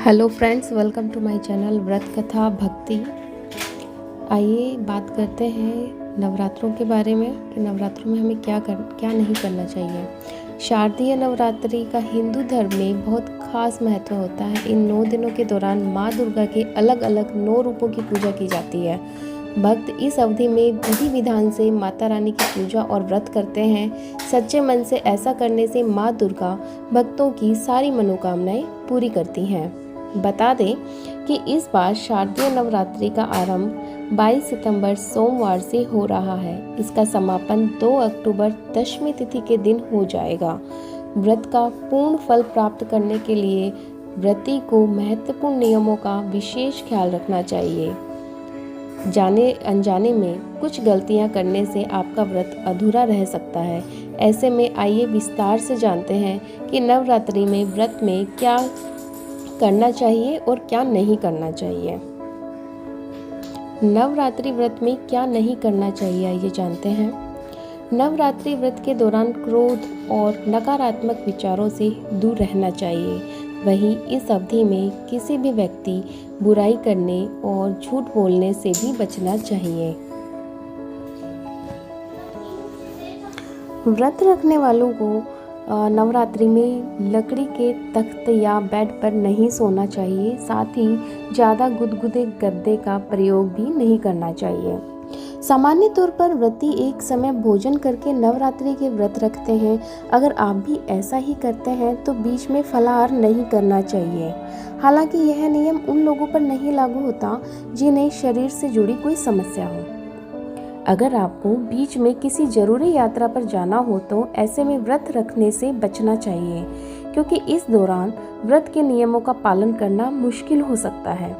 Hello friends, welcome to my channel Vrat Katha भक्ति। आइए बात करते हैं नवरात्रों के बारे में कि नवरात्रों में हमें क्या नहीं करना चाहिए। शारदीय नवरात्रि का हिंदू धर्म में बहुत खास महत्व होता है। इन 9 दिनों के दौरान माँ दुर्गा के अलग अलग 9 रूपों की पूजा की जाती है। भक्त इस अवधि में विधि विधान से माता रानी की पूजा और व्रत करते हैं। सच्चे मन से ऐसा करने से माँ दुर्गा भक्तों की सारी मनोकामनाएं पूरी करती हैं। बता दें कि इस बार शारदीय नवरात्रि का आरंभ 22 सितंबर सोमवार से हो रहा है। इसका समापन 2 अक्टूबर दशमी तिथि के दिन हो जाएगा। व्रत का पूर्ण फल प्राप्त करने के लिए व्रती को महत्वपूर्ण नियमों का विशेष ख्याल रखना चाहिए। जाने अनजाने में कुछ गलतियां करने से आपका व्रत अधूरा रह सकता है। ऐसे में आइए विस्तार से जानते हैं कि नवरात्रि में व्रत में क्या करना चाहिए और क्या नहीं करना चाहिए। नवरात्रि व्रत में क्या नहीं करना चाहिए, आइए जानते हैं। नवरात्रि व्रत के दौरान क्रोध और नकारात्मक विचारों से दूर रहना चाहिए। वहीं इस अवधि में किसी भी व्यक्ति बुराई करने और झूठ बोलने से भी बचना चाहिए। व्रत रखने वालों को नवरात्रि में लकड़ी के तख्त या बेड पर नहीं सोना चाहिए। साथ ही ज़्यादा गुदगुदे गद्दे का प्रयोग भी नहीं करना चाहिए। सामान्य तौर पर व्रती एक समय भोजन करके नवरात्रि के व्रत रखते हैं। अगर आप भी ऐसा ही करते हैं तो बीच में फलाहार नहीं करना चाहिए। हालांकि यह नियम उन लोगों पर नहीं लागू होता जिन्हें शरीर से जुड़ी कोई समस्या हो। अगर आपको बीच में किसी जरूरी यात्रा पर जाना हो तो ऐसे में व्रत रखने से बचना चाहिए, क्योंकि इस दौरान व्रत के नियमों का पालन करना मुश्किल हो सकता है।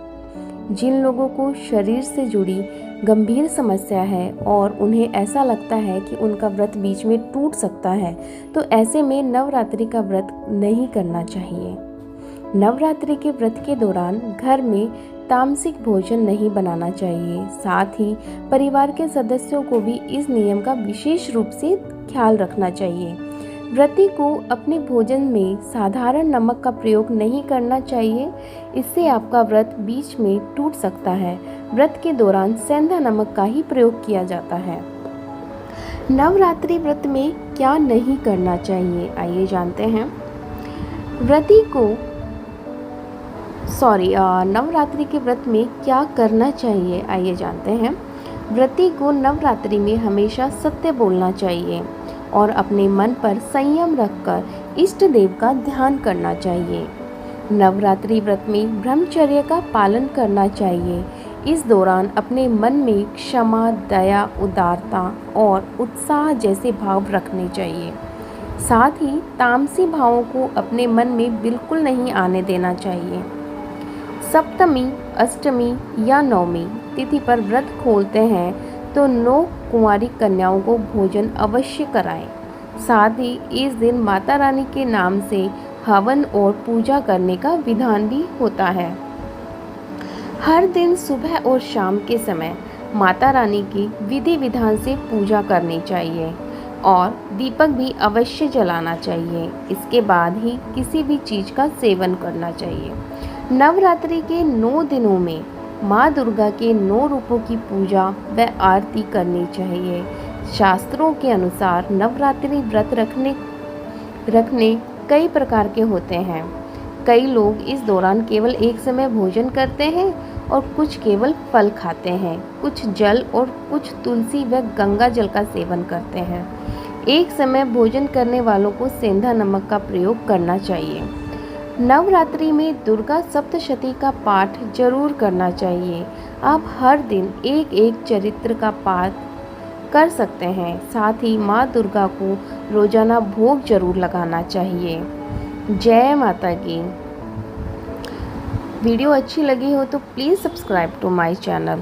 जिन लोगों को शरीर से जुड़ी गंभीर समस्या है और उन्हें ऐसा लगता है कि उनका व्रत बीच में टूट सकता है, तो ऐसे में नवरात्रि का व्रत नहीं करना चाहिए। नवरात्रि के व्रत के दौरान घर में तामसिक भोजन नहीं बनाना चाहिए। साथ ही परिवार के सदस्यों को भी इस नियम का विशेष रूप से ख्याल रखना चाहिए। व्रती को अपने भोजन में साधारण नमक का प्रयोग नहीं करना चाहिए। इससे आपका व्रत बीच में टूट सकता है। व्रत के दौरान सेंधा नमक का ही प्रयोग किया जाता है। नवरात्रि व्रत में क्या नहीं करना चाहिए, आइए जानते हैं। नवरात्रि के व्रत में क्या करना चाहिए, आइए जानते हैं। व्रती को नवरात्रि में हमेशा सत्य बोलना चाहिए और अपने मन पर संयम रखकर इष्ट देव का ध्यान करना चाहिए। नवरात्रि व्रत में ब्रह्मचर्य का पालन करना चाहिए। इस दौरान अपने मन में क्षमा, दया, उदारता और उत्साह जैसे भाव रखने चाहिए। साथ ही तामसी भावों को अपने मन में बिल्कुल नहीं आने देना चाहिए। सप्तमी, अष्टमी या नवमी तिथि पर व्रत खोलते हैं तो 9 कुंवारी कन्याओं को भोजन अवश्य कराएं। साथ ही इस दिन माता रानी के नाम से हवन और पूजा करने का विधान भी होता है। हर दिन सुबह और शाम के समय माता रानी की विधि विधान से पूजा करनी चाहिए और दीपक भी अवश्य जलाना चाहिए। इसके बाद ही किसी भी चीज़ का सेवन करना चाहिए। नवरात्रि के 9 दिनों में माँ दुर्गा के 9 रूपों की पूजा व आरती करनी चाहिए। शास्त्रों के अनुसार नवरात्रि व्रत रखने कई प्रकार के होते हैं। कई लोग इस दौरान केवल एक समय भोजन करते हैं और कुछ केवल फल खाते हैं। कुछ जल और कुछ तुलसी व गंगा जल का सेवन करते हैं। एक समय भोजन करने वालों को सेंधा नमक का प्रयोग करना चाहिए। नवरात्रि में दुर्गा सप्तशती का पाठ जरूर करना चाहिए। आप हर दिन एक चरित्र का पाठ कर सकते हैं। साथ ही माँ दुर्गा को रोजाना भोग जरूर लगाना चाहिए। जय माता की। वीडियो अच्छी लगी हो तो please subscribe to my channel.